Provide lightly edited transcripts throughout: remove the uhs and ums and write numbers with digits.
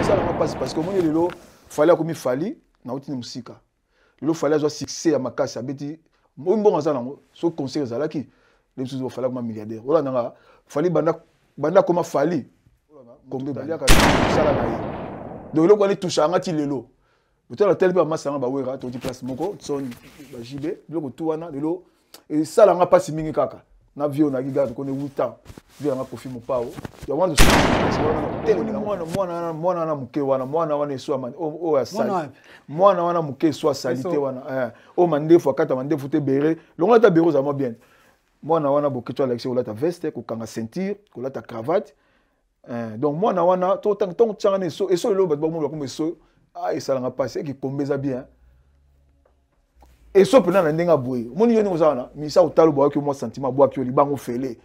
ça n'a pas parce que moi il fallait comme il fallait na outil musique. Il fallait avoir succès à ma casse abeti. Moi bon ça non, so conseil ça là qui les choses fallait comme milliardaire. Voilà nanga fallait banda comme fallait. Combien balia ka ça là. Donc le quoi touche anga ti lelo. Peut-être la telle ba sanga ba wera to di place moko son ba JB, le tout wana lelo et ça là nga pas si mingi kaka. Na vie on a gigante qu'on est 8 ans. Vie on a profit mon pao. Ya wana mwana na muke wana so man o ya sali. Mwana wana muke so salité wana. O mandefu akata mandefu te bere. Longa ta bere za mo bien. Mwana wana boketo Alexis o la ta veste ko kanga ceinture, ko la ta cravate. Donc mwana wana to tant tchanga so et so le ba mo comme so ah et ça l'a passé qui kombeza bien. Et so pena na ndenga boye moni yoni ozana misa utalo boa ki mo sentiment boa ki libango fele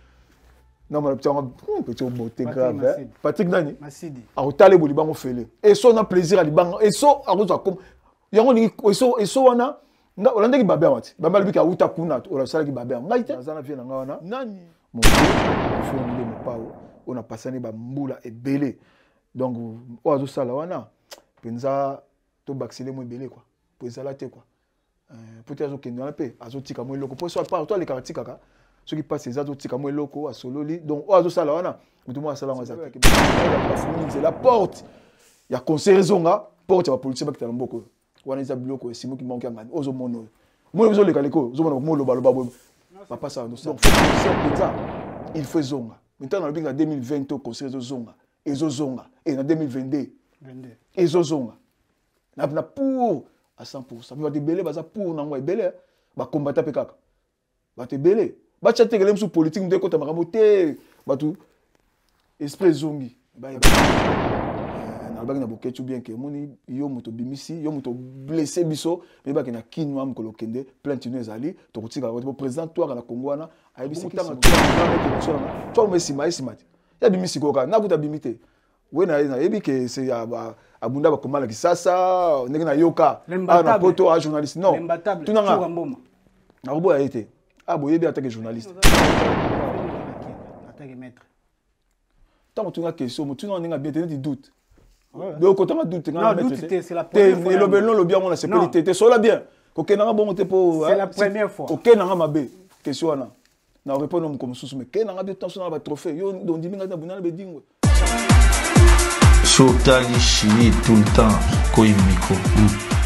na ma petit beauté grave Patrick nani Masidi a utale bo libango fele et so na plaisir à libango et so a roza comme yango ni et so wana nga olande ki babé wati bamba libika uta kuna ola sala ki babé ngaite azana vie na nga wana nani mon fo ndi mo pao on a passé ni ba mbula ebele donc o azo sala wana penza to baxile mo ebele quoi penza la te quoi peut-être que nous paix azotika mo loko pour soit pas toi les karatika ka ceux qui passent ces azotika mo loko a sololi donc o azo sala wana mutu mo sala ngazaka c'est la porte il y a conseil zonga porte ya police bakita mboko wana za bloko simo ki manque ngani ozo mono mo zo le kaleko zo mono mo lo baloba bo papa ça donc ça il fait zonga maintenant dans le binga 2020 au conseil zonga et zonga et en 2022 et zonga na pour à 100%. Mais te belé baza pour nango belé ba combattre pe kaka. Ba te belé. Ba chatte gelem sous politique de côté makambo te ba tout esprit zongi. Ba na ba na boketu bien que moni yo moto bimisi yo moto blessé biso mais ba na kinwa mkolo kende plainte nous ezali to kotika ko président toi na Congo wana ayebisi tanga toi mais simati. Ya bimisi ko ka na buta bimité. Oui, na que c'est abunda ba komala kisasa ndenge na yoka na poto a journaliste non tout nanga na robo a été boyebi attaque journaliste attaque maître tant tu nga question tu nga bien tenir du doute donc quand tu doute nga maître c'est la première fois et le belon le bien mon c'est qualité so la bien OK nanga bon te po c'est la première fois OK nanga mabe question na na répondre comme sous mais que nanga bien tension na ba trophée yo donc diminga na bunana be dingwe Sotali chili tout le temps koimiko.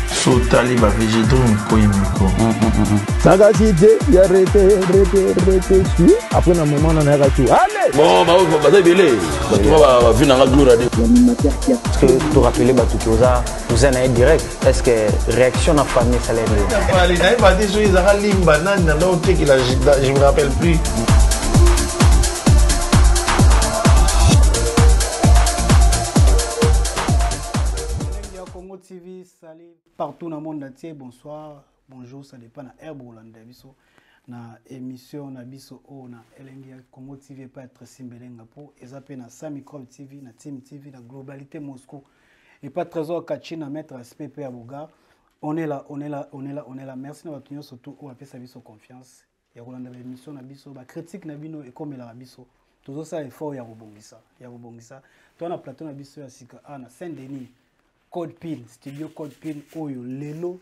Sotali ba végétaux koimiko. Sagacité, il a arrêté. Après un moment, on a arrêté. Allez! Bon, bah, c'est belé. Tu vas venir dans la gloire. Est-ce que tu rappelles tout ça? Vous en avez direct. Est-ce que réaction à famille, ça l'est mieux? Je me rappelle plus. TV, salut partout dans le monde entier, bonsoir, bonjour, ça dépend de Herbolanda, na émission na biso o na Elengia Congo TV pas être simbelenga pour et zappé na Samicrop TV, na Team TV, na Globalité Moscou et pas trésor Kachina mettre SPP à Boga. On est là. Merci na batunyo surtout on appelle ça biso confiance. Ya Rolanda émission na biso, ba critique na bino et comme la biso. Toujours ça effort ya robongisa. Toi na plateau na biso ya sika na Saint-Denis. Code PIN, studio Code PIN, Oyo, Lelo,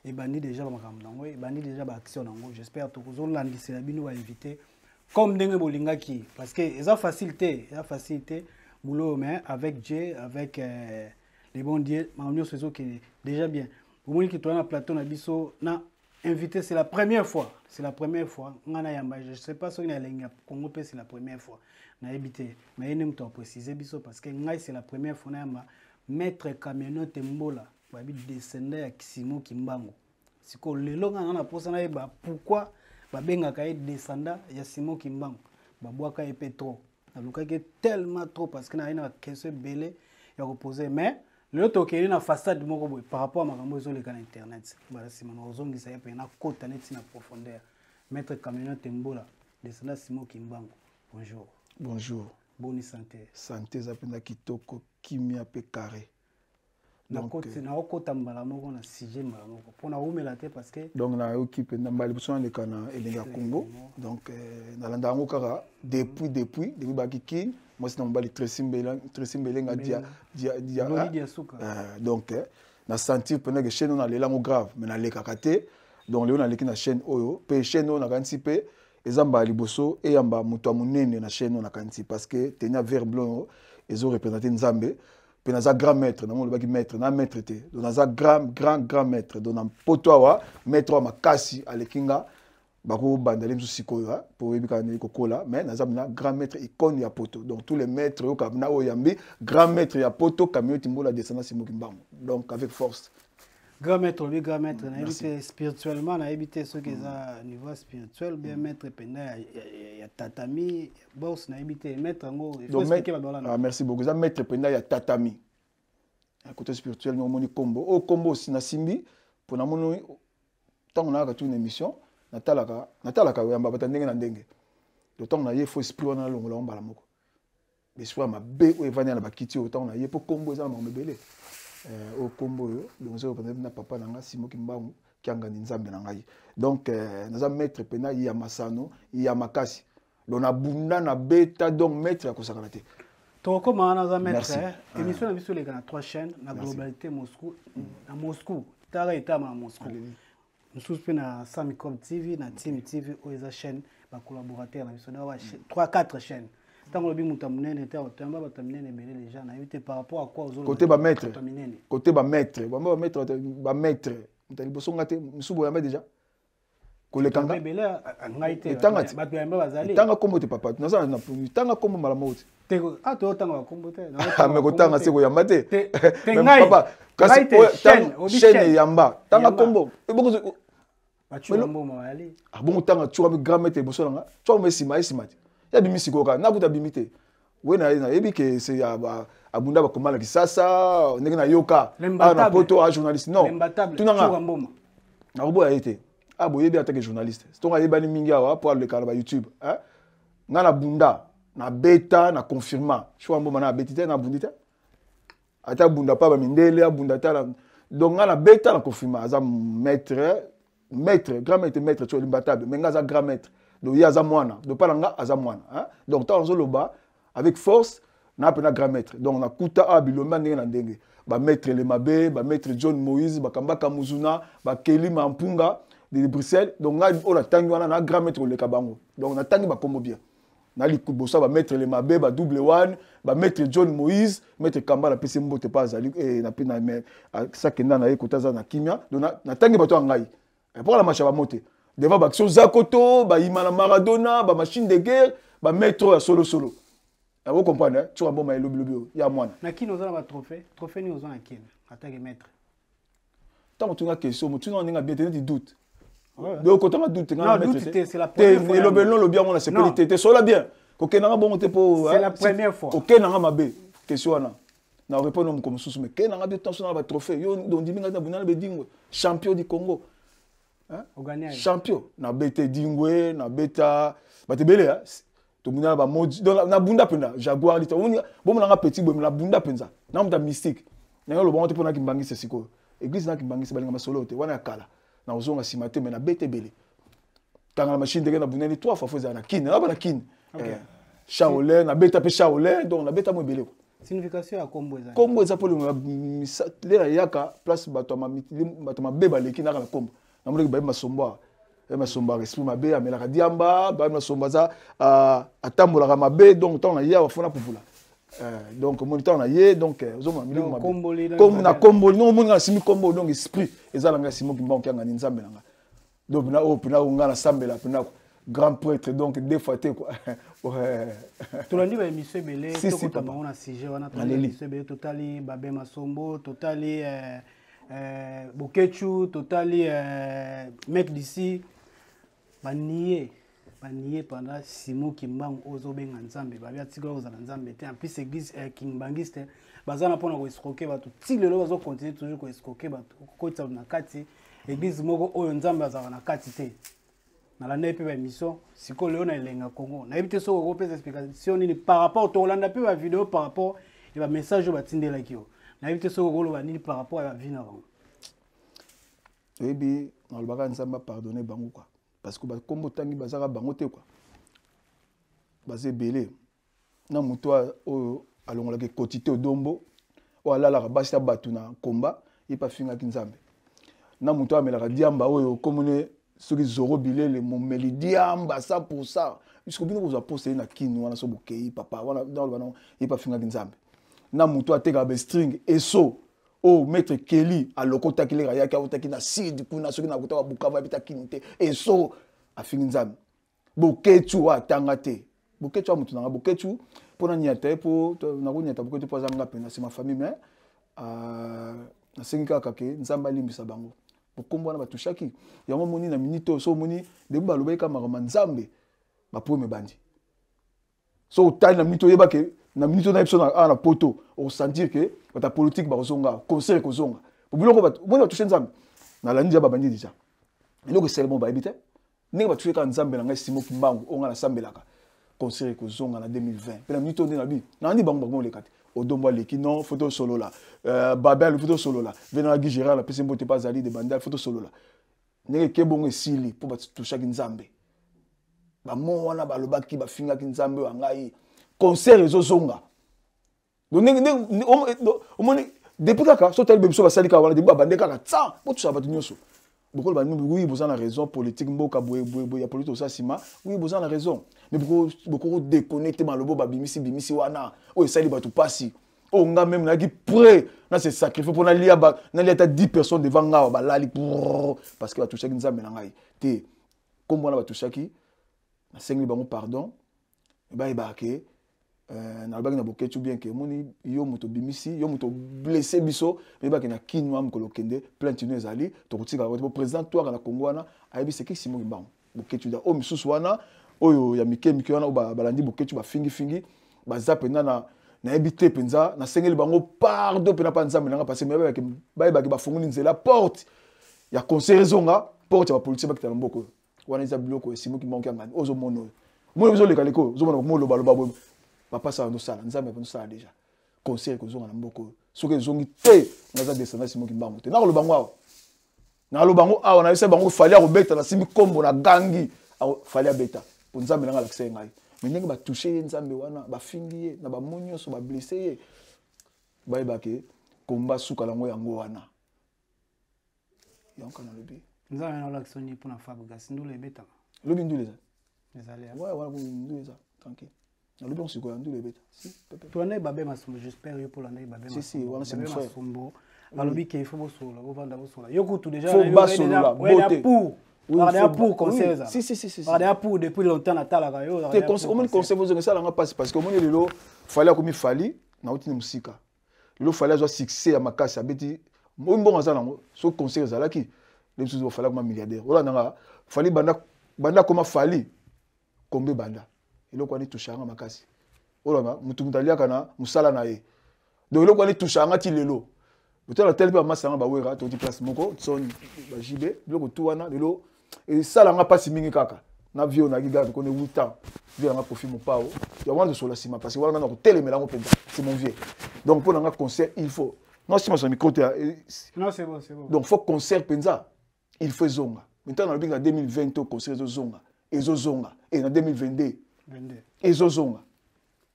et bandi déjà makambo et bandi déjà action nango. J'espère que vous allez c'est la bino va inviter comme dengue bolinga qui parce que ça facilité, boulot mais avec Dieu, avec les bons dieux, makambo c'est qui déjà bien. Vous voyez que toi na plateau na biso na invité c'est la première fois. Ngana yamba, je sais pas si on a lenga Congo c'est la première fois. Na habité, mais il faut préciser biso parce que ngai c'est la première fois na yamba. Maître Kamenote Mbola, babi descendant ya Kisimo Kimbango. Siko lelo nga na posa na yeba pourquoi babenga ka descendant ya Simon Kimbango. Babwaka epé trop. Na lukaki tellement trop parce que na ina question belé ya reposer mais le tokeli na façade moko boy par rapport à makambo ezole ka na internet. Bala sima na ozongisa yepe na kota net na profondeur. Maître Kamenote Mbola, descendant Simon Kimbango. Bonjour. Bonjour. Bonne santé. Santé zapenda kitoko kimia pe carré. na okota mbala moko na sujet mbala moko pona umela te parce que donc na équipe na mbali biso na leka na elenga Congo donc na landa ngo kaka depuis bakiki moi c'est na mbali Tresimbelenga donc na sentir pendant que chaîne on a l'élan grave mais na leka kate donc léon na leki na chaîne oyo pe chaîne on a kanti pe ezamba liboso e yamba muto munene na chaîne on a kanti parce que tenia vert blanc ezo représenter Nzambe. Puis dans un grand maître, dans le maître, dans maître té, dans un grand maître, dans un potoa, maître à makasi à l'ékinga, bako bandalem sikoya pour ebika ne kokola, mais dans un grand maître icône ya poto. Donc tous les maîtres au kabna o yambi, grand maître ya poto kamio timbola descendance simokimbango. Donc avec force. Grand maître, on a évité spirituellement, on a évité ce qui est à niveau spirituel, bien maître penda, il y a tatami, boss, on a évité maître en gros. Il faut expliquer ma balance. Merci beaucoup. Ça maître penda, il y a tatami. À côté spirituel, nous avons combo. Au combo, si na simbi, pour na mono, tant on a une émission, natalaka, yamba batandenge na ndenge. D'autant on a yé faux esprit on a longo la on balamoko. Mais soit ma bé ou evania na bakiti autant on a yé pour combo ça ma mebele. Au combo donc je reconnais na papa nanga simo kimbangu kianga nzambe na ngai donc naza maître pena ya masano ya makasi lo na bunda na beta donc maître ya kosakala te to comment naza maître émission na biso les na 3 chaînes na globalité Moscou na Moscou tara eta na Moscou nous sommes na Samicom TV na Team TV ou eza chaîne ba collaborateur na biso na 3-4 chaînes. Tant que le mutamunene était au temba batamunene belé les gens na été par rapport à quoi aux autres côté ba maître mutaliboso ngate musubo yamba déjà kolekanga belé ngaite batu yamba bazali tanga kombo te papa naza na tanga kombo mala moti te ah to tanga kombo te mais ko tanga seko yamba te papa kasi chaîne yamba tanga kombo eboko batu yamba mawali ah bon tanga tsuwa grand maître boso nga tsuwa mesima ya bimisi koka na kuta bimite wena ebi ke c'est abunda ba komala kisasa ndenge na yoka na poto a journaliste non tunanga na robo a été abo yebi attaque journaliste to nga yebani mingi awa pour le canal ba YouTube hein nga na bunda na beta na confirma choix mboma na betite na bundita ata bunda pa ba mindele abunda ta donc nga na beta na confirma aza maître grand maître tu imbattable mais nga za grand maître donc il y a zamwana de palanga azamwana hein donc tant on loba avec force na pena grand maître donc na kuta abiloma ndenge na ndenge ba maître le mabe ba maître John Moïse ba kambaka muzuna ba Kelly Mampunga de Bruxelles donc nga ona tangi wana na grand maître le kabango donc na tangi ba kombo bien na likubosa ba maître le mabe ba double one ba maître John Moïse maître Kamba la pese mbote pas ali et na pena mais ça kenda na ekotaza na kimia donc na tangi bato ngai pour la marche ba moté devant l'action Zakoto, Imana Maradona, machine de guerre, maître solo. Vous comprenez? Tu as un bon maïlo, il y a moins. Mais qui nous a un trophée? Trophée nous a un qui? Attaque maître. Tant que tu as une question, tu n'as bien des doutes. Donc, quand tu as un doute, c'est la première fois. Le bien, on a sécurité. Tu es bien. C'est la première fois. Ok, n'a pas ma question. Na répondre comme sous mais quel n'a pas tension dans le trophée. Yo donc diminga na bunana be dingo champion du Congo. Champion na bete dingwe na beta batebele hein to muna ba modi donc na bunda penda jaguar lito bon na petit boy na bunda penza na mta mystique na lo bon te pona kimbangisa siko église na kimbangisa balinga masolo te wana kala na ozonga simate mais na bete bele tanga la machine de na bunani 3 fois fois na kin na ba na kin shaolin na beta pe shaolin donc na beta mo bele signification ya kombo eza polo lera yaka place bato ma beba leki na kombo na mona ba masomba respect mabe amelaka diamba ba masomba za atambola mabe donc tant na ya wafuna pupula donc moniteur na ye donc ozoma milimu mabe comme na kombo non mona simi kombo donc esprit ezalanga simo kimba kyanga nzambe nanga donc na opina unga na sambela pina grand prêtre donc deux fois te quoi tolandi ba émission belé to kota bango na sujet wana tolandi émission belé totali babe masombo totali Bokechu, totali mec d'ici, banié pendant 6 mois qui manque aux obenga nzambe, babia tigolo aux nzambe. En plus église King Bangiste, bazana pona ko escroquer batu. Si le lozo continue toujours ko escroquer batu, ko tsa na kati, église moko oyo nzambe azaka na kati te. Na la nepe ba émission, siko leo na elenga Congo. Na ebite so ko pesa explication ni par rapport to Hollande pe ba vidéo par rapport et ba message ba tindela kio. na éviter ce rôle vanille par rapport à la vie avant. Et puis dans le bagage nzamba pardonner bango quoi parce que ba kombo tangi bazaka bango te quoi. Bazé belé na muto o alongola ke quotité odombo o alala basi ya batu na combat il pas finga kinzambe. Na muto amela diamba oyo komone soki zoro bilele momeli diamba 100%. Puisque bino vous a posé na kinu wana so bokei papa wana dans le banon il pas finga kinzambe. Na muto ateka be string eso o maître Kelly a lokota kilera yaki a na sid kuna soki na kota bukava bita kinite eso a finga kinzambe. Boketu wa tangate. Boketu mutu na boketu pona nyata po na ko nyata boketu po zanga pena c'est ma famille mais na senga kaka ke nzamba limbisa bango. Bokombo na batushaki yango moni na minito so moni de baloba ka marama nzambe ba po me bandi. So tali na minito yeba ke na minito na episode na poto o sentir que ta politique ba kozonga conseil kozonga. Bobiloko ba moni batushe nzambe na la ndia ba bandi déjà. Eloko seulement ba ebite. Ne ba tusheka nzambe na ngai simo kimbangu onga na sambelaka. Conseil kozonga na 2020. Pela minito na bi. Na ndi bango bango lekati. Odombo leki non photo solo là. Babel photo solo là. Venant à Gérard la pese mbote pas ali de bandal photo solo là. Ne ke bongo esili po ba tushaki nzambe. Ba mo wana ba lobaki ba finga ki nzambe wa ngai. Concert ezozonga. Donc ne depuis kaka so tali bebiso ba salika wana de ba bande kaka tsa po tu sabatu nyoso. Beaucoup de oui, vous avez raison politique, mboka boye politique ça sima. Oui, vous avez raison. Mais beaucoup déconnecté dans le bo bimisi wana. Oh ça li batu passi. Oh nga même na ki prêt na se sacrifier pour na lia 10 personnes devant nga ba lali parce que ba toucher nzambe na ngai. Te comme wana ba touchaki na sengi bango pardon. Ba ibake na bagi na boketu bien que moni yo moto bimisi yo moto blessé biso mais baki na kinwa mkolo kende plainte no ezali to kutika ko président toi na Congo wana ayebi c'est qui Simon Mbango boketu da o misusu wana oyo ya mike wana o balandi boketu ba fingi ba zapena na ebité penza na sengeli bango pardon pena pa nzambe nanga parce que ba baki ba funguli nzela porte ya conseil zonga porte ya politique bakita mboko wana za biloko Simon Mbango ngani ozo mono mo zo le kaleko zo mono mo lo baloba papa ça nous sala nzambe nous sala déjà conseil ko zonga na mboko soki zongi te naza descendance Simon Mbango te na lo bango na lo bango awa na yese bango fali a robeta na simi kombo na gangi fali a beta pour nzambe na l'accès ngai mais ndenge ba toucher nzambe wana ba fingi na ba monyo so ba blessé ba ibake komba suka lango yango wana yanka na lobi nzambe na l'accès ni pour na fabrication ndule beta lobi ndule za les aléas ouais ndule za tranquille. Na lobi on se quoi ndule beta si toi na babé masombo j'espère yo pour la na babé si wana c'est mon frère balobi ke il faut bosola o vanda bosola yo kutu déjà faut basola beauté pour conseil ça si pour depuis longtemps na talaka yo te conseil au moins conseil vous ça la passe parce que au moins lelo fallait comme il fallait na utini musika lelo fallait avoir succès à makasi abeti mo mbongo za nango so conseil za laki les choses fallait comme milliardaire ola nanga fallait banda comme fallait kombe banda eloko ani tushanga makasi olanga mutu mutalia kana musala na ye donc eloko ani tushanga ti lelo utala tel pe masanga ba wera to ti place moko son ba jibe biloko tu wana lelo e sala nga pasi mingi kaka na vio na giga ko ne 8 ans vio nga profit mon pao ya wanda so la sima parce que wala na ko telemela ngo penza c'est mon vieux donc pour nga concert il faut non si mon micro non c'est bon donc faut concert penza il faut zonga maintenant na binga 2020 au concert zonga ezozonga et en 2022 ezozonga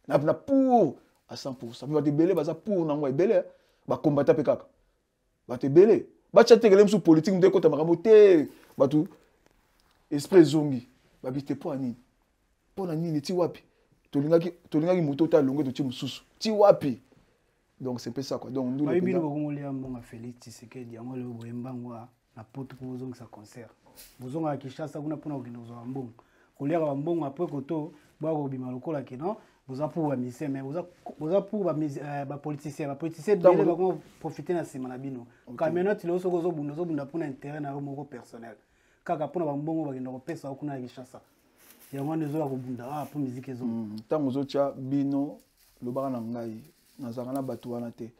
na pour à 100% mais ba debele baza pour na ngwa ebele ba combattre pe kaka ba te belé ba chatekele msu politique ndeko ta makambo te ba tu esprit zongi ba bité po ani po na nini ti wapi tolingaki moto ta longue to ti mususu ti wapi donc c'est un peu ça quoi donc nous ba bino ko ngolia mbonga Félix Tshisekedi yango le boyembango na poto ko zongi sa concert bozonga Kinshasa kuna pona okende zo mbongo kolia mbongo après koto ba ko bima lokola ke non vous avez pour misé mais vous avez pour ba politicien bele ba comment profiter na sima na bino kamena ti lo soko zo bunda pour intérêt na moko personnel kaka pour ba mbongo ba kende ko pesa kuna Kinshasa yango ndezo ya ko bunda pour musique ezo tango zo tia bino lo ba na ngai na zangana batu wana te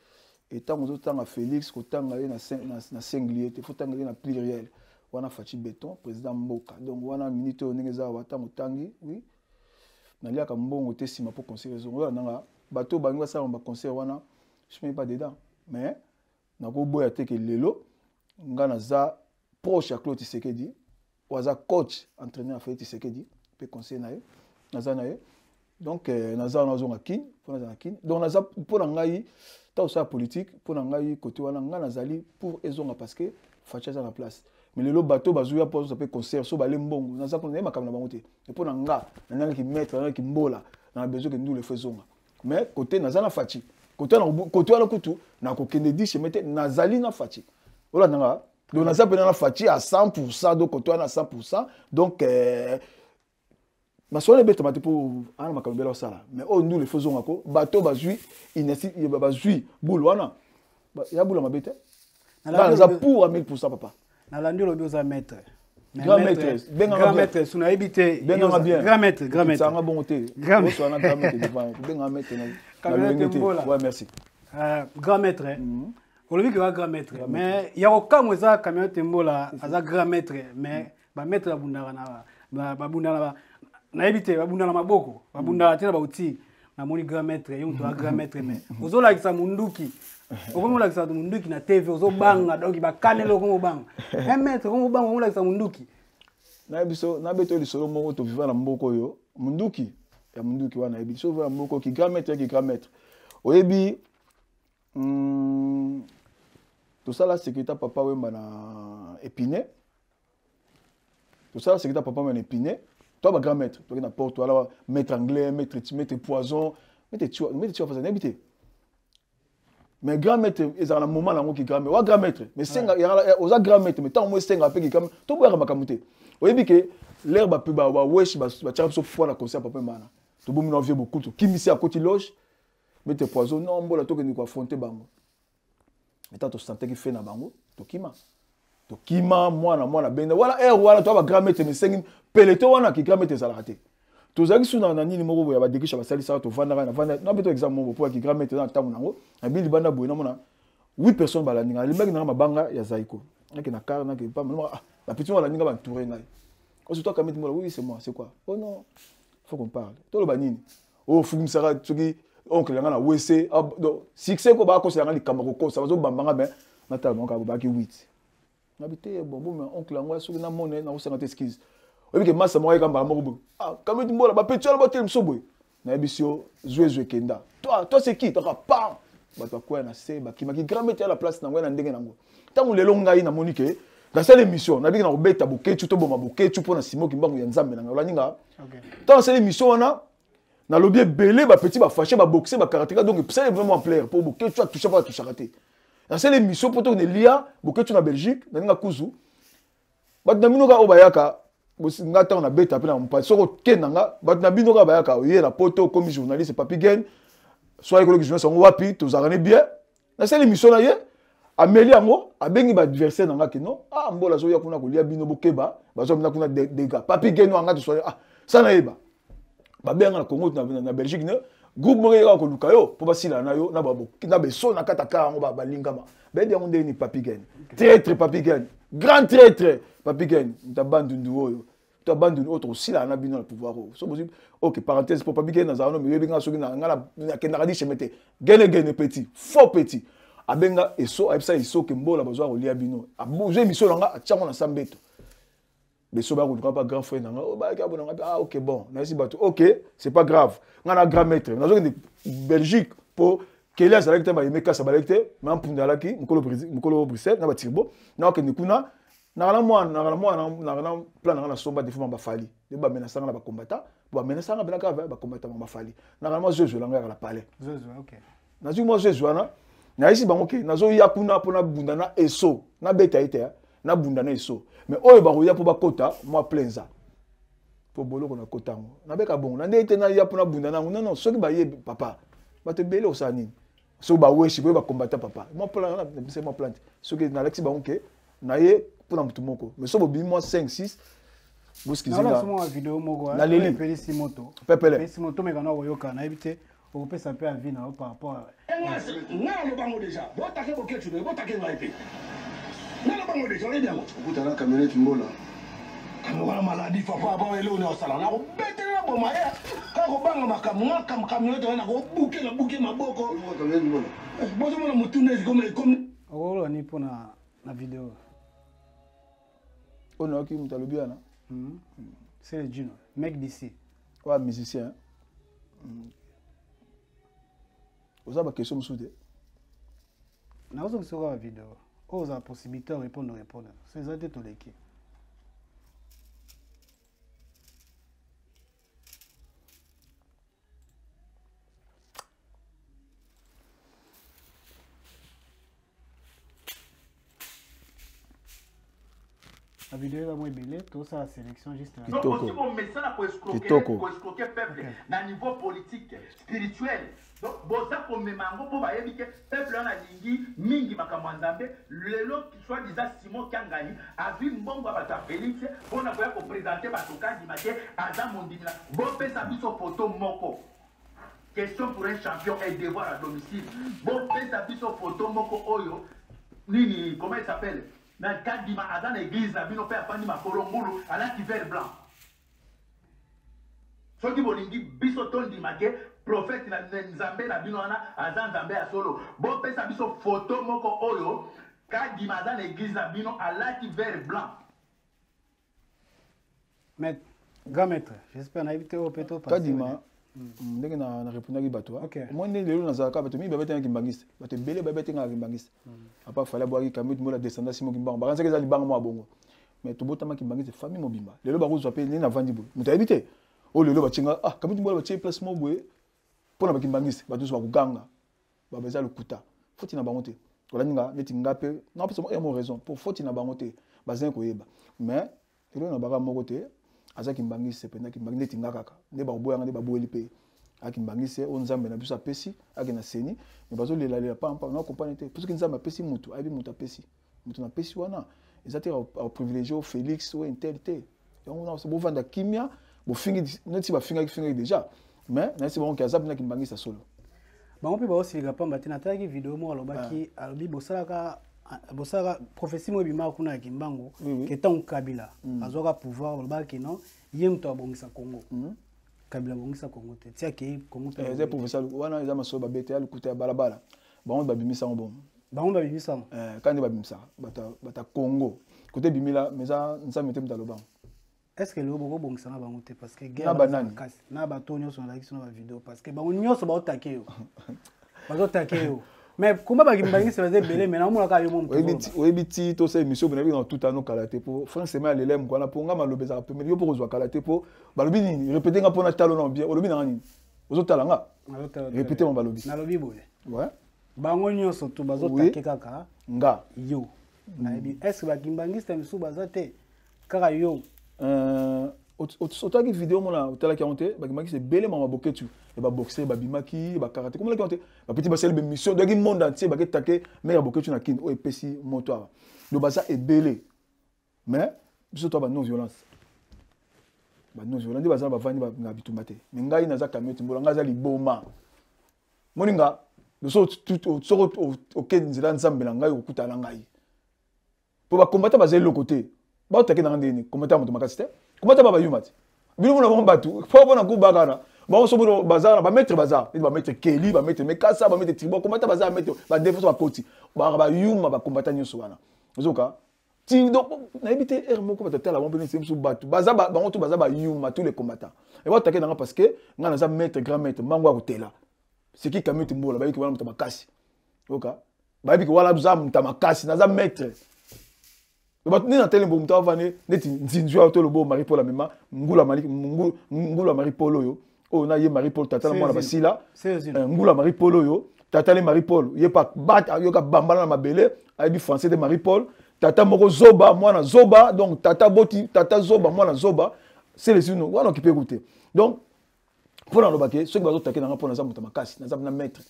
et tango zo tanga Félix ko tanga ye na singulier te faut tanga ye na pluriel wana Fachi Béton président Mboka donc wana minute onengeza wa tango tangi oui naliaka mbongo te sima pour conseil raison wana nanga bato bango ça ba conseil wana je mets pas dedans mais nakoboya te ke lelo nga naza proche à Claude Tshisekedi waza coach entraîneur à Félix Tshisekedi pe conseiller na ye naza na ye donc naza na kin pour naza na kin donc naza pour ngai ta ça politique pour ngai côté wana nga nazali pour ezonga parce que facha za na place mais lelo bateau bazuya pour ça peut concert so balé mbongo naza pour na makamna bango te et pour nga nanga ki mettre nanga ki mbola na besoin que nous le faisons mais côté naza na fachi côté wana kutu na ko kende di chemete nazali na fachi ola nanga donc naza pe na fachi à 100% donc côté wana 100% donc ma soirée bête mate pour ana makambela sala mais oh nous le faisons encore bateau bazui inesti bazui boule wana ya boule mabete naza pour à 1000% papa na landi lo bioza maître grand maître grand maître suna habité benga bien grand maître ça nga bon te grand so na grand maître devant benga maître na ouais merci grand maître olobi que grand maître mais ya okamwe za camionnette mbola aza grand maître mais ba maître abundaka na babundana na habité babundana maboko babundana tena bauti na moni grand maître yonto grand maître mais ozola kisa munduki okomola kisa munduki na TV ozobanga donc bakanelo komobanga un maître komobanga omola kisa munduki na biso na beto lisolo moko to vivre na mboko yo munduki ya munduki wana ebi so vivre na mboko ki grand maître oyebi tout ça là sécurité papa wemba na Épinay tout ça sécurité papa wemba na Épinay toi ba grand maître toi na porte alors maître anglais maître poison maître tu vas faire habiter mais grand maître ils ont un moment là qui grand maître wa grand maître mais senga aux grand maître mais tant moi senga pe qui comme to boya makamute oyebi ke l'herbe pe ba wesh ba tchap so fois la concert papa mana to bomu na vieux beaucoup to kimisi à côté loge maître poison non mbola to que ni ko affronter bango mais tant to sentait qui fait na bango to kima mwana benda wala wala to ba grand maître mais sengi peleto wana ki grand maître ça la raté tozaki suna na nini moko ya ba dekisha ba salisa to vanda na beto exemple moko pour ki grand maître na tamu nango na bili banda boye na mona 8 personnes bala ninga le mec na mabanga ya zaiko naki na car na ki pas la petite wala ninga ba entouré ngai quand toi kameti mola oui c'est moi c'est quoi oh non faut qu'on parle to lo banini oh fukum sara tsoki oncle nga na wc succès ko ba ko sala ngali kamako ko ça va zo bambanga ben na ta mon ka ba ki 8 n'habité bon mais oncle ngwa soki na monnaie na 50 esquisse obi ke massa mo ka mbala moko ah kameti mbola ba petit ba tel msobwe na ebisio jouer kenda toi c'est qui toi pas ba to quoi na se ba ki maki grand mettre à la place na ngwa na ndenge nango tangu lelo ngai na monique dans cette émission na biki na obeta boketu to boma boketu pona simo kimbangu ya nzambe na ngala ninga dans cette émission na lobby belé ba petit ba fâché ba boxer ba karatéka donc c'est vraiment en plaire pour boketu a toucher pas toucher raté dans cette émission pour to ne lia boketu na Belgique na ninga kuzu ba na minoka obayaka ngata on a beta pe na mpa soko kenanga ba na binoka bayaka oyela poto comme journaliste Papi Gen soit écologique journaliste on wapi to zarane bien dans cette émission là ye Amélie Ango, abengi ba adversaire nanga kino, ah mbola zo ya kuna kolia bino bokeba, bazo mna kuna dega. Papi Geno anga to so ah, sana yeba. Ba benga na Congo na Belgique ne, groupe mo ya ko lukayo, po basila na yo na babo, na beso na kataka ngo ba lingama. Ben dia onde ni Papi Gen. Traître Papi Gen. Grand traître Papi Gen. Ta bandundu oyo. Ta bandundu autre sila na bino na pouvoir. So possible. OK, parenthèse pour Papi Gen na zano me yebinga so na ngala na kenaka di chemete. Gene petit, faux petit. Abenga eso aipsa eso ke mbola bazwa kolia bino abuze miso nanga atyango na sambeto beso ba ko pas grand frère nanga o ba ka bonanga ah OK bon merci bato OK c'est pas grave ngana grand maître nazo de Belgique pour Kélia Salekte ba yemeka sabalekte même pundala ki mukolo Bruxelles na batirbo na ke nikuna na plan na somba de fuma ba fali de ba menacer na ba combattant ba menacer na ba combattant ba fali na moi je langa la palais OK nazo moi je na na isi bango ke nazo ya kuna pona bundana eso na beta ite na bundana eso mais oyo ba ko ya po ba kota moi plenza po bolo ko na kota ngo na beka bongo na ndete na ya pona bundana ngo non soki ba ye papa ba te bele osani so ba weshi bo ba combattre papa moi plan na c'est moi plante soki na lexi bango ke na ye pona mutu moko mais so bo bi moi 5 6 boski zinga na so vidéo moko na leli pelisi moto me kana oyoka na ebite on peut s'appeler à vie par rapport à le bango déjà botake boketu ne botake ngaipe na le bango déjà bien ukutana camionnette mbola kana wala maladie faut pas avoir ele on est au salon na bete na bon maya quand banga makamwa camionnette na ko bouquer maboko bozo mona mutune comme oh ni pona na vidéo on a qui mutalobiana c'est le Juno mec d'ici ouais musicien vous avez question soude na ozo sur la vidéo aux a possibilité de répondre c'est ça tout l'équipe. La vidéo va moins belle, tout ça la sélection juste là. Donc aussi mon message pour escroquer peuple na niveau politique, spirituel. Donc boza pour memango pour bayebi que peuple na lingi mingi makambo nzambe lelo soit disant Simon Kangani a vu mbongo bata Félix on a pour présenter batoka di maké aza mondimila bon pesa biso photo moko. Question pour un champion et devoir à domicile. Bon pesa biso photo moko oyo nini comment il s'appelle? Na kadima dans l'église na bino pe afandi makolo ngulu alaki vert blanc soki bolingi biso tondi make prophète na nzambe na bino wana aza nzambe ya solo bo pesa biso photo moko oyo kadima dans l'église na bino alaki vert blanc. Mais grand maître j'espère na éviter au peto parce kadima ndenge na répondaki bato moi nde lelo nazalaka bato mi babetengaki mbangiste bato ebele babetengaki mbangiste apa fala bwaki kamit mola descendance mo kimbango bakanzaki eza libanga mo abongo mais tobotamaki mbangiste famille mobimba lelo bakozwa pe nini navandi boye moto ayebi te oyo lelo batinga kamit mola batie place mo boye mpona bakimbangiste bato so bakoganga babeza lokuta foti na bango te olaninga neti nga pe na pesa mo raison pour foti na bango te bazali koyeba mais lelo na baka moko te azaki mbangise pena kimbangise neti nga kaka nde baboyanga nde baboyeli pe akimbangise o nzambe na biso apesi akena seni mais bazolela pampa na comprendre te parce que nzambe apesi mutu ayebi mutu apesi mutu na pesi wana ezate a privilégié Félix ou intelité donc on a bovanda kimia bofingi neti bafinga déjà mais na c'est bon que azab na kimbangise solo bango pe ba aussi ga pamba tina taki vidéo mo alobaki alobi bosalaka prophétie mo bima kuna kimbango ketan Kabila azoka pouvoir alobaki non yemto abongisa Congo Kabila bongisa Congo te tia ke Congo pe c'est professeur wana eza maso ba bete alukuta ya balabala bango babimisa ngo bango babimisa kandi babimisa bata Congo côté bimila meza nzambe te mtaloba est-ce que le boko bongisa na bango te parce que guerre na batonyo so na kiso na vidéo parce que bango nyoso ba otake yo bazo take yo mais comment bakimbangisa baze belé mais na mona ka yo mo oyebi to sa émission bonabi dans tout ano kalaté po franchement lelem ko na ponga malobeza pe mais yo po kozwa kalaté po balobi nini répéter nga pona talo na bien olobi na nini ozotala nga répéter mon balobi na lobi boye ouais bango nyoso to bazo take kaka nga yo na ebi est-ce que bakimbangisa misu bazate kaka yo otaki vidéo mona otala ki honte bakimaki belé mama boketu et ba boxer ba bimaki ba karaté comme la ki honte ba petit basel be mission de monde entier ba ketake mais boketu na kin o epesi moto do baza ebelé mais biso to ba non violence baza ba vandi ba bitumba te mais ngai naza kameti mbola ngaza liboma moninga biso tout soko oken nzela nzambe na ngai okuta na ngai po ba combattre baza le côté ba otake na ndeni combattre moto makasi te comment tu vas yumati bino na batu po na ku bagana ba so bo bazar ba mettre bazar ba mettre Kelly ba mettre Mekasa ba mettre Tibo comment tu bazar mettre ba défense ba koti ba yuma ba combattre nyoso wana ozoka ti donc na ebité moko ba tala ba bino semsu batu bazar ba ngoto bazar ba yuma tous les combattants et ba take na parce que nga na za mettre grand maître mango akotela c'est qui kamiti mbola ba yiki wana mta makasi oka ba yiki wala za mta makasi na za mettre but ni na tele mbo mta vane neti nzinjwa to lobo Marie Paul mema ngula Marie Paul yo o na ye Marie Paul tata na mwana basila ngula Marie Paul yo tata le Marie Paul ye pa bat yo ka bambala na mabele ayebi français de Marie Paul tata moko zoba mwana zoba donc tata boti tata zoba mwana zoba c'est les uno wana occupé goûter donc pour na lobake ceux qui bazo taker na pour na za muta makasi na za na maître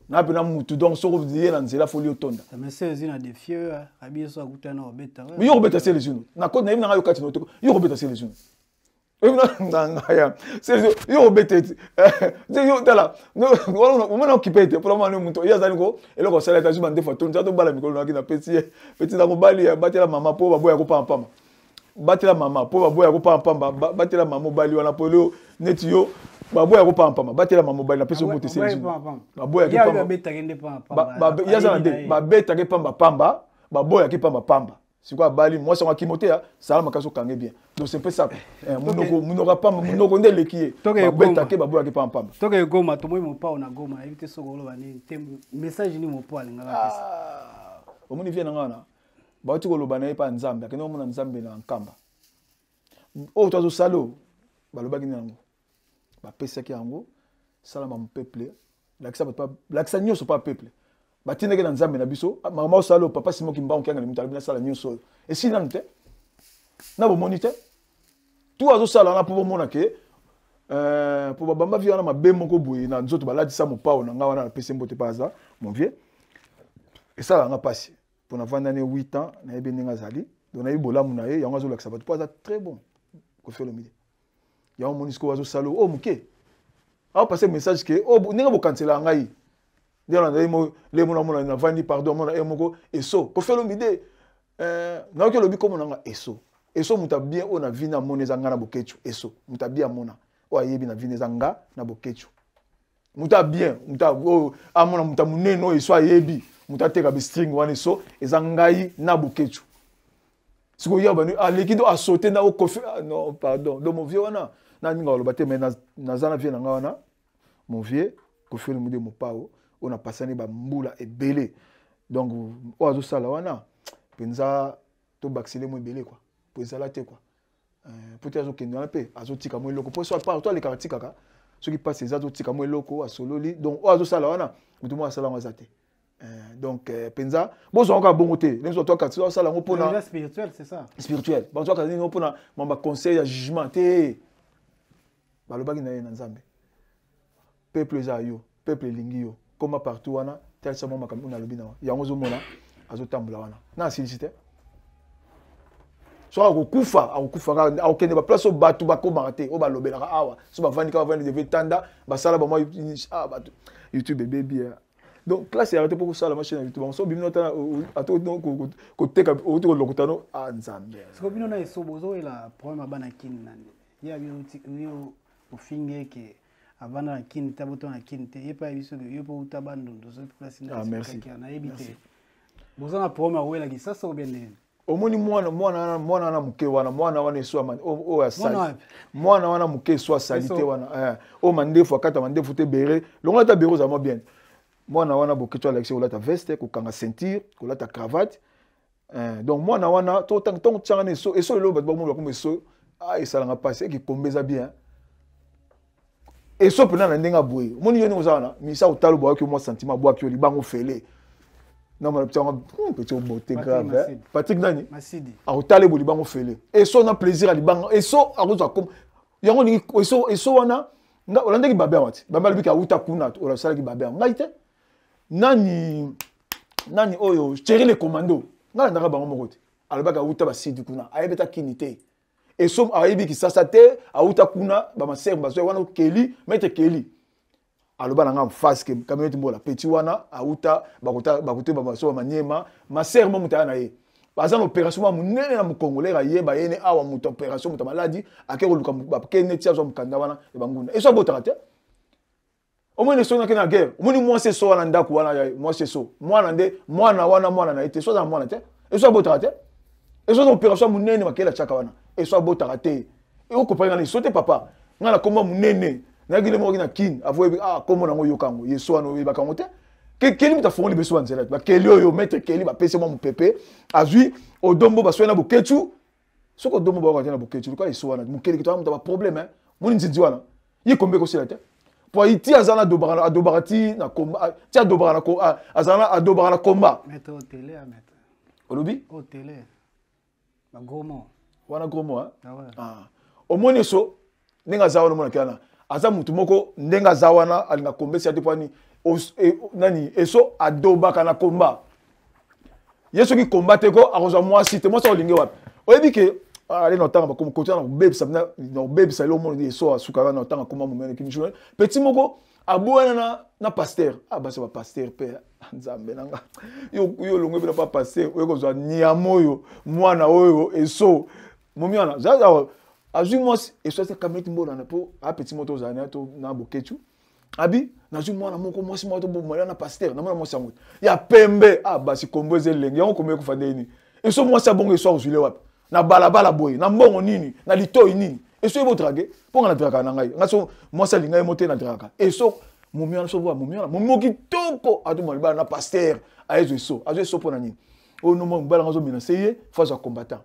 na pena mutu donc soko dié na nzela folio tonda mais c'est zina de fieux abi so akuta na obeta mais yo obeta c'est les uno na code na yina yo kati no yo obeta c'est les uno c'est yo obeta c'est yo tala no on occupé pour le moment mutu ya zali ko eloko sala ta juba ndefa tonda to bala mikolo na kina petit na ko bali ya batela mama po baboya ko pamba batela mama po baboya ko pamba batela mama bali wana polo neti yo baboya ko pamba batela mama bali na pesa ko tese baboya ki pamba yaza na de babeta ke pamba baboya ki pamba sikwa bali moi ça kimotea salama kaso kange bien donc c'est un peu ça munoko pamba munoko ndele kié babeta ke baboya ki pamba toke goma to moi mo pa na goma éviter sokolo bani message ni mo pa linga pesa omoni vient ngana ba tu ko lobana pa nzambe akeno mona nzambe na nkamba o to salo balobaki nango bapesa ki yango salama mon peuple lakisa nyoso pa peuple batindeke na nzambe na biso mama salo papa simo kimba nkanga limuta bina sala nyoso et si nante na bo monite tout azo sala na pour mona ke pour babamba vi wana mabe moko boye na nzoto baladi sa mo pao na ngawana na pesa mbote paza mon vieux et ça nga passer pour na vandane 8 ans na ebe ninga zali donc na ibola muna ye yango azo lakisa bato paza très bon ko faire le midi ya o monisco azo salo o muke a passer message que o ninga bo cancela ngai dia na mo le mona mona na vandi pardon mona e moko eso ko faire le midi na ko lobi comme nanga eso muta bien o na vina moneza ngana bokechu eso muta bien mona o ayebi na vina zanga na bokechu muta bien muta o amona muta muneno eso ayebi muta teka bi string wana eso ezangai na bokechu siko ya banu alikido a sauter na o kofi non pardon donc mon vieux wana na ninga lo baté mais na zana vie na wana mon vieux kofi le mudi mo pao on a passé ba mbula ebele donc o azo sala wana penza to baxile mo ebele quoi penza la te quoi pour te azo kendo na pe azo tika mo eloko pour soit pas toi les karatika ka ceux qui passent les azo tika mo eloko a sololi donc o azo sala wana mutu mo sala ngazate donc penza bozo encore bon côté les autres quand ça la ngopona spirituel c'est ça spirituel bon toi quand ni ngopona mamba conseil à jugement te balobaki na nzambe peuple za yo peuple lingi yo comme partout wana tel ça mama comme on a lobina yango zo mona azo tambula wana na silicité so akukufa ka okende ba place o batu ba ko marate o ba lobela awa so ba vandi ka vandi de tanda ba sala ba moi batu YouTube baby donc classe arrêté pour ça la machine YouTube on so bimino ta ato ko teka o to lokutano nzambe so bimino na eso bozo ela problème bana kin nani ya yo ofinge ke avana na kin taboto na kin te yepa biso yo po utabando so classe na na ebite bozo na problème wela ki sasa o bien omoni mwana na muke wana mwana wana eso man o asali mwana wana muke eso asalite wana o mandefu akata mandefu te bere longa ta bero za mo bien mwana wana boketo Alexis olata veste ko kanga ceinture ko lata cravate donc mwana wana to tanga ne eso lo bat ba mo ko eso esala nga passe ki kombeza bien eso pena na ndenga boye moni yoni ozana misa otalo bo ki mo sentiment bo ki libango fele non mais petit beauté grave Patrick nani Masidi a otale bo libango fele eso na plaisir a libango eso a koza comme yango ni eso wana nga olande ki babé wati babé bika uta kuna ola sala ki babé ngaite nani oyo chéri le commando nga ndaka bango mokote alobaka uta ba sidi kuna ayebeta kinité eso ayebi ki sasa te a uta kuna ba maser baso wana Kelly maître Kelly aloba na nga face ke kamionete mbola petit wana a uta bakote ba baso manyema maser mo mutana na ye bazana opération ma munene na mukongolais ra yeba yene awa muta opération muta maladi akero luka ba kene tia zo mukanda wana e banguna eso botaka te omoni so na kena guerre omoni moi c'est so wana ndaku wana moi c'est so mwana nde mwana wana mwana na ite so za mwana te eso botaka te eso zo opération munene makela chaka wana eso botaka te e o kopanga na so te papa ngana koma munene na gile mo na kin avo komo na ngo yokango yeso wana e bakango te Kelly muta fongo libeso banzela ba Kelly oyo maître Kelly ba pese mo mupepe azui odombo ba soena bokechu soko dombo ba kwa na bokechu kwa yeso wana mukeli kitwa muta ba problème muni nzinzi wana yi kombe ko sela te po iti azana adobarati na combat ti adobara na ko azana adobara na combat mettre au télé à mettre olobi au télé ba gros mot wana gros mot omoni so ninga zawana mona kana aza mutu moko ndenga zawana alinga kombe si atepani nani eso adobaka na combat yeso ki combattre ko akozwa mwasi te mwasi olinge wapi oyebi ke allez notanga ba comme côté na bebisa na bebisa lo mo yeso asukara na notanga koma momene ki misho petit moko abwana na pasteur basa ba pasteur pe nzambe nanga yo longo bela pa pasteur oyo kozwa niamoyo mwana oyo eso momiana za azumos et soit caméra timbo na po a petit moto zana to na boketu abi na zumwana moko mwasi moto bo mwana na pasteur na mwana mwasi yango ya pembe basi komboze lenge yango komeko fadeni et so mwasi bongo so uzule wapi na balabala boy na mbongo nini na litoi nini et so ebo draguer po na draga na ngai ngaso mwasi linga emote na draga et so momiana so bo momiana momoki toko atu maliba na pasteur ayezo so po na nini o no mo mbala ngazo menacer face à combattant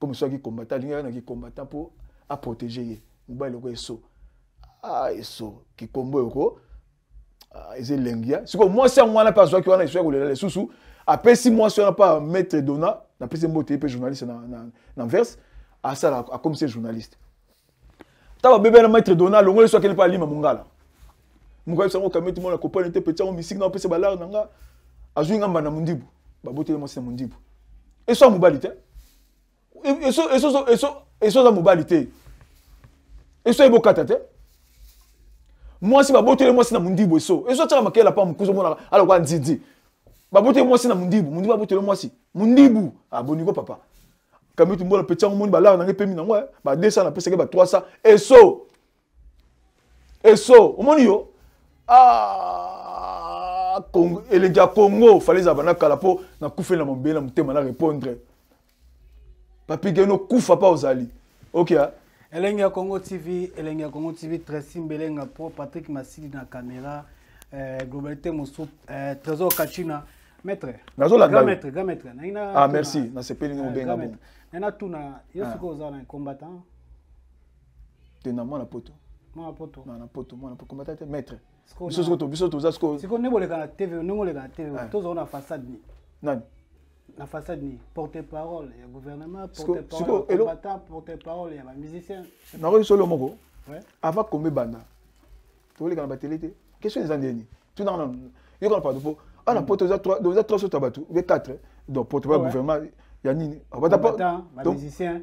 comme soit qui combattant linga na qui combattant pour à protéger ye mbala ko eso eso qui combo ko eze lengia siko moi si on a pas soit qui on a soit les sous après 6 mois si on n'a pas maître dona na pese mbote pe journaliste na verse à ça à comme c'est journaliste ta bébé na maître dona longo soit qu'elle pas lima mungala munga ça ko kameti mo na copain était petit on misik na pese balar nanga azui ngamba na mundibu babote mo c'est mundibu et soit mobilité et ça mobilité et ça ebokata te moi si babote moi si na mundibu eso et ça tira makela pa mukuzo mona ala kwa nzinzi babote moi si na mundibu babote moi si mundibu aboniko papa kameti mbola petit on moni balar na ngepemi na ngwa ba 200 na pesa ke ba 300 eso omoni yo Congo elenga Congo fallait zabana kala po na kufe na mombela mutema na répondre papi geno kufa pa ozali OK Elenga Congo TV Tracy Mbelenga po Patrick Masili na caméra globalité mosu Trésor Kachina maître grand maître ah merci na sepeli no benga bon na tuna yosuko ozala un combattant tena mwana poto mwana poto combattant maître biso to zasko siko neboleka na TV tozo na façade ni nani na façade ni porte-parole ya gouvernement porte-parole combattant porte-parole ya ba musicien na ko solo moko avant kombe banda to le kana télé question les andeni tout dans yo kana pas po ana poto za 3 sur tabatu 4 donc porte-parole gouvernement ya nini combattant ba musicien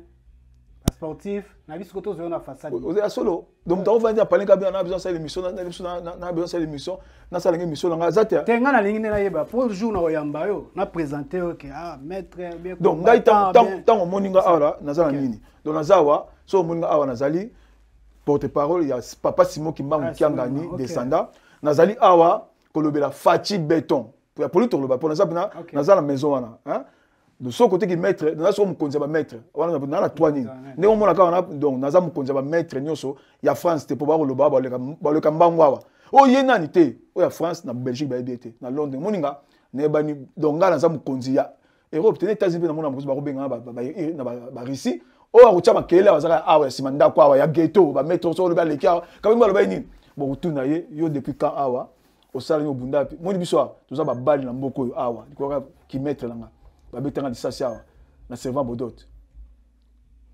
sportif na biso to zo na façade o solo donc tu vas dire parler ka bien na besoin ça l'émission na besoin ça l'émission na ça l'émission nga zatia tenga na lingi na yeba pour jour na oyamba yo na présenter OK maître bien donc ngai tant moninga ara nazala nini donc nazawa so moninga awa nazali porte-parole ya papa Simon Kimbangu Kiangani descendant nazali awa kolobela Fachi Béton pour polito loba pour nazala maison wana hein de ce côté qui maître dans ce konza ba maître wana na la toi ni ne on mona ka donc naza mu konza ba maître nyoso ya France te pour ba loba ba le kambangu awa o yena ni te o ya France na Belgique ba ebité na Londres moninga ne bani donc ngala naza mu konzi ya Europe te États-Unis na mona ba benga ba Russie o a rucha makele bazaka awa simanda kwa awa ya ghetto ba maître so le ba lekia ka ba loba ni bo tuna ye yo depuis quand awa o sala ni obunda moni biso to za ba bali na mboko yo awa ko ki maître langa babetanga lisasi awa na servant bodot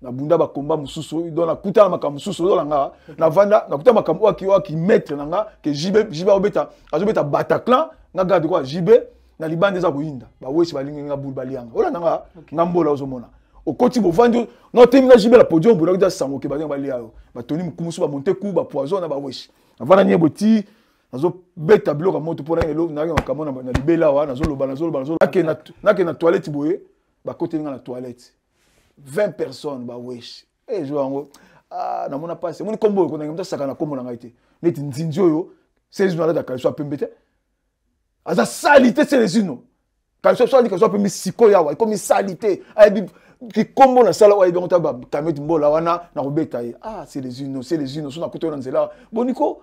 na bunda ba komba mususu do na kuta makambo mususu do langa na vanda na kuta makambo ki maître nanga ke jibe obeta azobeta Bataclan na garde quoi jibe na libande za kuinda ba weshi balingi nga bulu balianga ola nanga ngambola ozomona okoti bo vandi no temi na jibe la podium bula kuta sango ke balinga balia yo batoni mukumusu ba monter coup ba poison na ba weshi na vanda nyeboti nazo beta bloka moto pona elo na makambo na libela wa nazo loba na toilette boye ba côté nga na toilette 20 personnes ba wesh jo yango na mona passe moni kombo ko na ngam saka na kombo na ngaite neti nzinzi oyo c'est une alada ka so pembete aza salité c'est les uno ka so dit ka so pembi siko yawa comme salité ay ki kombo na sala wa ibonta ba kameti mbola wana na robeta c'est les uno so na koto na nzela boniko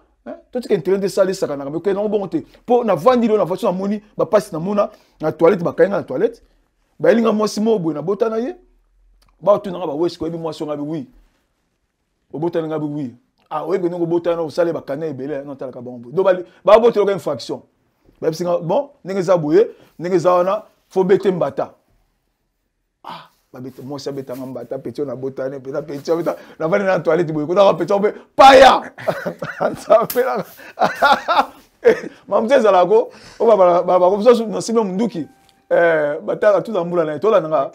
tout ce qui est intérêt de ça les sakana mais que non bon te pour na vandi na voiture na moni ba passe na mona na toilette ba kainga na toilette ba elinga mo simo bo na botana ye ba tu na ba wesh ko bi mo so ngabi oui o botana ngabi oui oui que ngo botana o sale ba kana ebele non tala ka bombo do ba botelo ka infraction ba bisinga bon nengeza boye nengeza wana fo bete mbata ba bete mo sa beta mbata petio na botane peta petio beta na vani na toilette boye ko na petio be paya ça fait la mamzeza lako o ba ko so na sima munduki bata tout na mbula na tola nga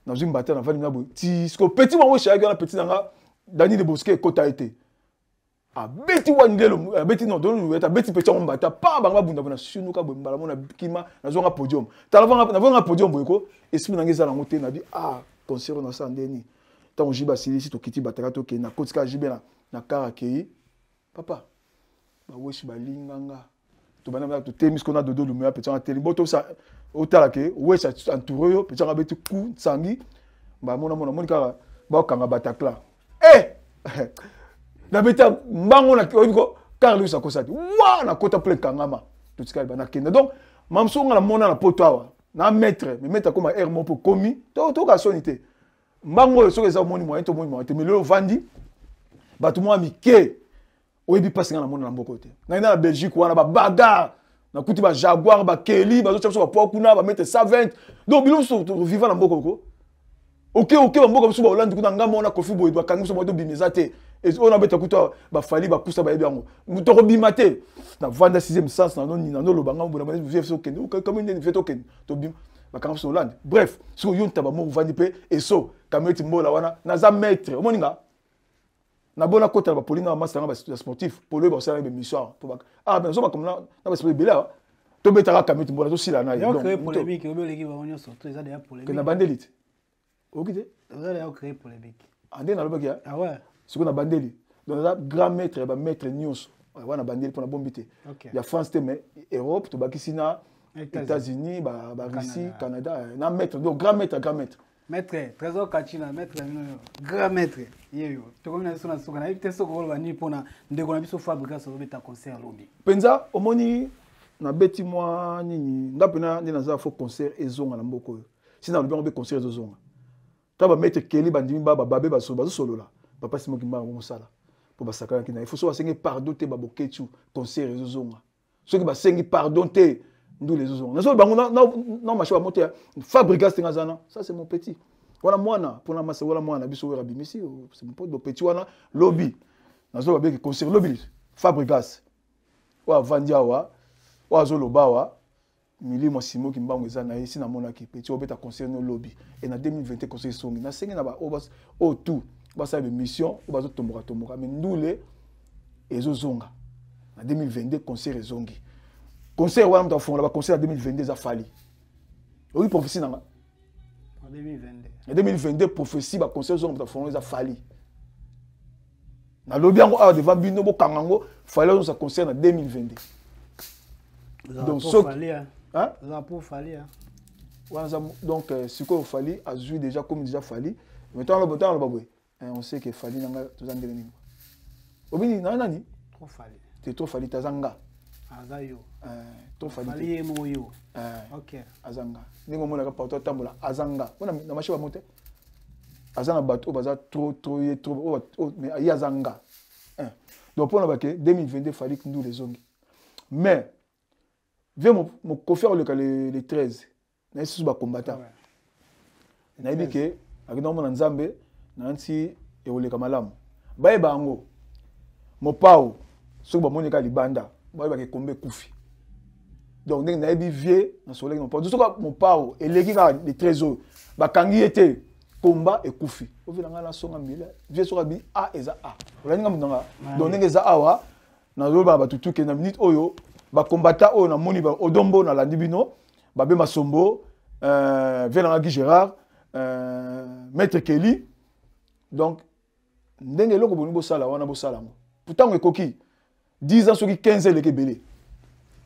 na zim bata na vani na boye ti sko petit mo sha ga na petit nga Dani de Bosquet kota été beti wandelo beti non don weta beti petio mbata pa banga bunda bona sunuka bo mbala mona kima na zonga podium tala na vonga podium boyko esprit na ngeza na ngote na bi concert na sandeni tant jiba silisi to kiti bataka to ke na kotika jibe na kara kei papa ba weshi balinganga to bana to temis kona dodo lumia petit en télé boto ça otala ke weshi entouré yo petit ngabeti ku sangi ba mona kara ba kanga batakla na beta mbango na ko Carlos akosati wa na kota plein kangama to tikali bana kenda donc mamsonga na mona na poto awa na maître mais maître comme air mon pour commis to ka sonité mbango so eza moni moyen to moni moyen mais le vandi batu mo amike oyebi passe na mona na mboko te na Belgique wana ba bagarre na kuti ba Jaguar ba Kelly ba zo tshapso ba pokuna ba mettre 120 donc biloko so vivant na mboko ko ok ba mboko so ba Hollande kuna ngamba ona kofi boy ba kangi so moto bimeza te et on a beta kuta ba fali ba kusa ba yebiango muto ko bimate na vanda 6e sens na no lobanga mbona ba vif so kende comme une fait token to bim ba kangi so Hollande bref so yonta ba mo vandi pe et so kameti mbola wana na za maître o moninga na bona kota ba polina ba master ba sportif pour le ba ça ba mission pour ba ben so ba comme na ba sport bela to beta kameti mbola to sila na donc créer polémique o beleki ba onyo so to eza déjà polémique que na bandelite okite eza déjà créer polémique ande na lobaki ah ouais ce qu'on a bandeli donc là grand maître ba maître news wana bandeli pour na bombité il y a France mais Europe to bakisina États-Unis ba Russie Canada na maître donc grand maître maître trésor kachina maître grand maître yeyo to comme na so na soka na ite soko ba ni pona ndeko na biso fabrica so beta concert lobby penza omoni na beti moi nini ndapena ni na za fo concert ezonga na mboko sina lobi on concert ezonga ta ba maître Kelly bandimi ba babe ba solo là papa c'est moi qui m'a mosala pour basaka kina il faut so sengi pardon te baboketu concert ezonga ceux qui ba sengi pardon te ndou les ezonga na so bango non marché ba monter fabrica stingazana ça c'est mon petit voilà mwana pour la masse voilà mwana biso wera bimisi c'est mon pote do petit wana lobby na so ba be concert lobby fabricas wa vandiawa wa zolobawa milimo simo ki mbango eza na esi na mona ki petit obeta concert no lobby et na 2020 concert songi na sengi na ba obas o tout basa be mission obazo tomboka mais ndule ezozonga na 2022 concert ezongi concert wana mta fonga ba concert en 2022 za fali oui prophétie nanga en 2022 en 2022 prophétie ba concert zonga mta fonga za fali na lobby yango a devant bino bo kangango fali on sa concert en 2022 donc so fali hein ça pour fali hein donc ce qu'on fali a joué déjà comme déjà fali maintenant le bouton le baboué on sait que fali nanga tozandele nini obini nani trop fali c'est trop fali tazanga azayo trop fali fali moyo OK azanga ningo mona ka porto tambola azanga ona na machi ba monte azanga bato baza trop mais ayazanga donc pour na baké 2022 fali kindu les ongi mais viens mon confère le 13 na sous ba combattant na ibike akina mona nzambe nanti eoleka malamu baye bango mopao soki bamoni ka libanda baye bake kombe kufi donc ndenge nayebi vie na soleil mopao soki mopao eleki kaka le trésor bakangi ete komba ekufi ovila nga na songa mbila vie soka bi a eza a olaninga mundanga donc ndenge eza awa nazoba batutuke na minute oyo bakombata oyo namoni ba odombo na landi bino babe masombo vie na Guy Gérard maître Kelly donc ndenge loko boni bosala wana bosala mo pourtant ekoki 10 ans soki 15 ans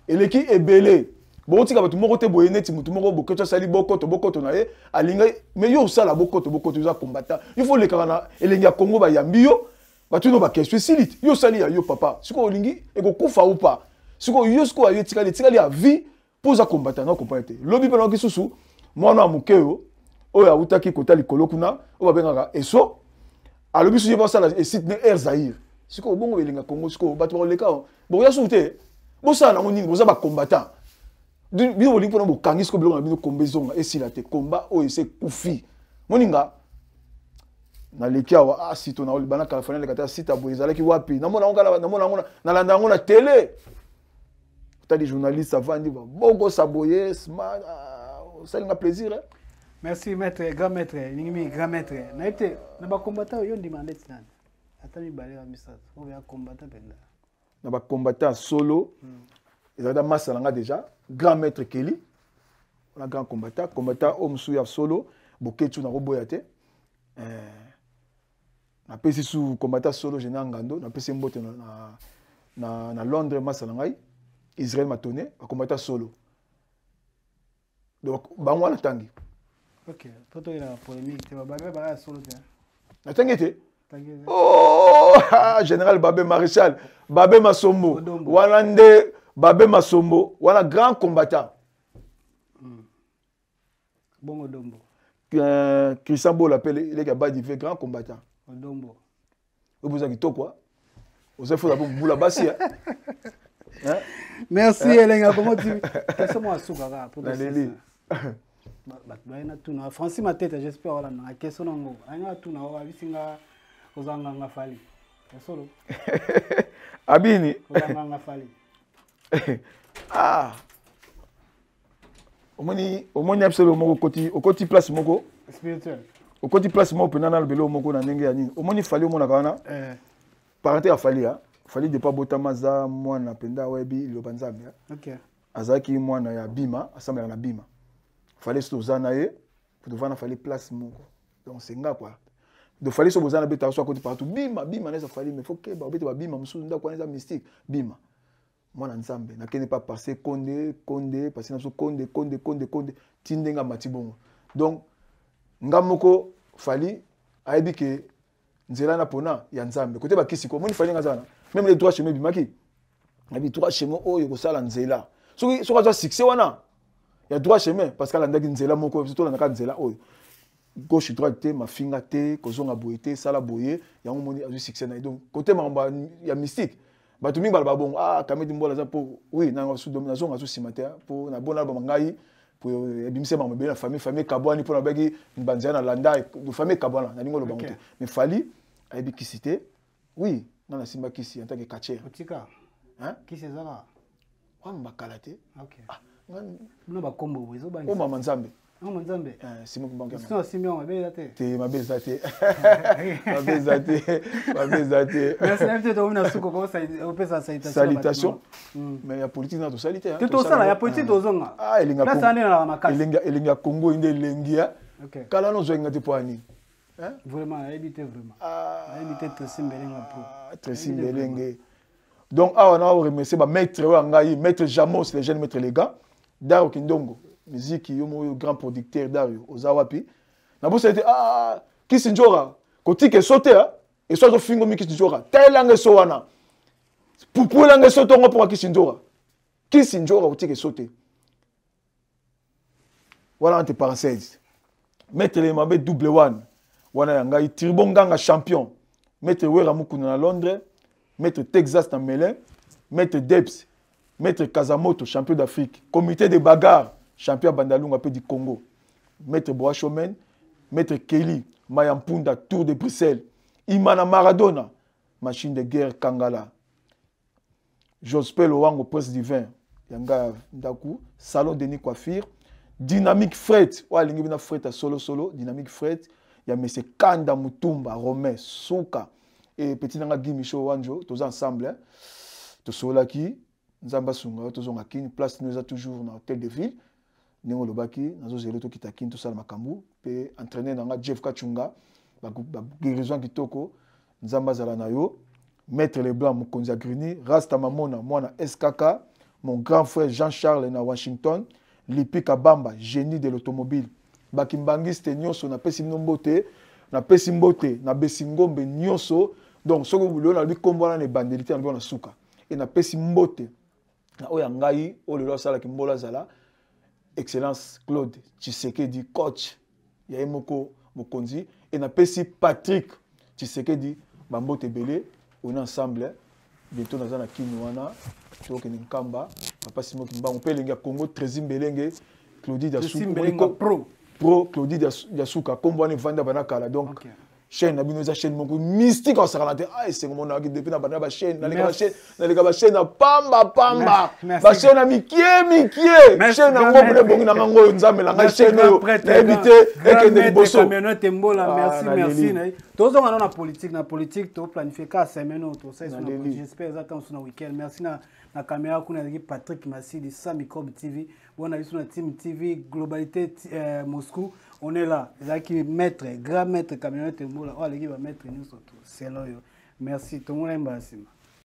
eleki ebele botika batu moko te boye neti mutu moko boketo sali bokoto na ye alinga mais yo osala bokoto za combattant il faut lekana na elengi ya Congo ba yambi yo batu no ba question silite yo sali ya yo papa siko olingi ekokufa ou pas siko yo siko ayo tikali ya vie pour za combattant na comprendre lobi pena ki susu mwana mukeo oyo awutaki kota likolo kuna o babengaka eso alobi suye ba sala et site ne Air Zaïre siko bongo belinga Congo siko bato ba leka bo ya sute bo sala ngo ningo za ba combattant bino bolingi pona bo kangi siko bilonga bino kombezonga esila te komba oyo se kufi moninga na lekia wa asito na bana California le kata sita bo ezalaki wapi namona ngona na landa ngona télé tali journaliste avandi ba bongo saboye smart ça linga plaisir hein? Merci maître, grand maître, ningimi grand maître. Na été na ba combattant yo ndimande tinana. Atami balera misat. On va combattre penda. Na ba combattant solo. Ezada massa langa déjà grand maître Kelly. On a grand combattant au msuya solo, boketu na roboya te. na pesi sous combattant solo Général Ngando na pesi mbote na Londres masalangai Israël Matone combattant solo donc bango la tangi. OK, toto ila polémique te ba solo te. Na tangi te. Oh, Général Babé Maréchal, Babé Masombo, Walande, Babé Masombo, voilà grand combattant. Bon Odombo. Christian Bo l'appelle, il est fait grand combattant. Odombo. Vous avez tout quoi? Vous avez fait la boule bassi. Merci Elenga, comment tu qu'est-ce que moi soukara pour ça? Francis ma tête, j'espère voilà na question ngo. Anga tuna wa bisinga kozanga fali. Solo. Abini. Kozanga fali. Ah. Omoni absolument moko okoti place moko spirituel. Okoti place moko penana le belo moko na ndenge ya nini. Omoni fali omona kana. Parenté a fali ha. Fali de pas botamaza mwana penda webi lo banzambe. OK. Azaki mwana ya bima, assemblée na bima. Fallait se zanaye pour devoir faire place moko. Donc c'est nga quoi. De fallait se bozana beta so côté partout bima na ça fallait mais faut que ba beta bima musu nda kwa nza mystique bima. Moi na nzambe na kene pas passer konde passer na so konde tindenga matibongo. Donc nga moko fallait aibi ke nzela na pona ya nzambe côté ba kisi ko moni fallait ngazana même les droits chez bimaki. Abi droits chez mo o yoko sala nzela. So ka succès wana il y a droit chemin parce que la ndaki nzela moko surtout la nzela oyo gauche droite te ma finga te kozonga boyete sala boye yango moni azu succès na donc côté mamba ya mystique batu mingi bala bon ah kamedi mbola za po oui na sous domination ngazu simateur pour na bon album ngai pour ebimse ba mobile famille kabwani pour na bagi banzana landa de famille kabwana na ningo lo bangote mais fali ayebi kisité oui na simba kisi en tant que catcher otika hein qui c'est ça wa mbakalate OK non ba kombo wezo ba o mama nzambe nzambe Simon Banque sinon Simon mabeza te te mabeza te merci l'invité to na suko ko ça salutation mais ya politique na to salite hein to sala ya politique to zonga elinga na sana na makasi elinga Congo inde elengia kala no zo ngati poani hein vraiment habité vraiment habité to simbelenga pro très simbelenga donc on a remercié ba maître wa ngai maître Jamos les jeunes maître les gars Dario Kindongo musique yomo grand producteur Dario Ozawapi na bo c'était Kisinjora kotike sauter et soit fingo mi Kisinjora telanga so wana pupulanga so tongo pour Kisinjora kotike sauter voilà entre parenthèses maître les mabe double one wana ngai tribonganga champion maître Wera Mukuna na Londres maître Texas na Melun maître Debs maître Kazamoto champion d'Afrique comité de bagarre champion Bandalunga peu du Congo maître Boachomen maître Kelly Mayampunda Tour de Bruxelles Imana Maradona machine de guerre Kangala Jospel Owango Prince Divin Yanga Ndaku salon Denis Coiffure Dynamique Fret wa lingi bina Fret solo Dynamique Fret ya monsieur Kanda Mutumba Romain Souka et petit nanga Gimicho Wanjo tous ensemble to solaki nzamba sunga tozonga kini place nous a toujours na hôtel de ville ningo lobaki nazo zelo to kitakini to sala makambu pe entraîner nanga Jeff Kachunga ba guérison kitoko nzamba zala na yo maître Leblanc Mokonzi Agrini Rasta Mamona mwana SKK mon grand frère Jean-Charles na Washington Lipika Bamba génie de l'automobile bakimbangiste nyonso na pesi mbote na besingombe nyonso donc soko bulo na bikombola na bandelité na suka et na pesi mbote na oya ngai o lelo sala kimbola zala excellence Claude Tshisekedi coach ya emoko mokonzi et na pesi Patrick Tshisekedi bambote belé on ensemble bientôt na zana kinwana to ke nkamba papa simo kimbango pelenga Congo Trezim Belenge Claudie Dasuka pro Claudie Dasuka kombo ne vanda banakala donc chaîne na bino za chaîne moko mystique en saralate c'est comme on a depuis na bana ba chaîne na les chaîne na pamba ba chaîne na mikie chaîne na ngombe bongi na ngo nzambe na chaîne yo na éviter ekende boso camionnette mbola merci tozo ngana na politique to planifier ka semaine to ça j'espère attendre sur le week-end merci na caméra kuna Patrick Massidi Samikob TV on a sur la Team TV Globalité Moscou, on est là. Les qui maître, grand maître camionnette moula, oh les qui va mettre nous surtout. C'est là. Merci tout le monde.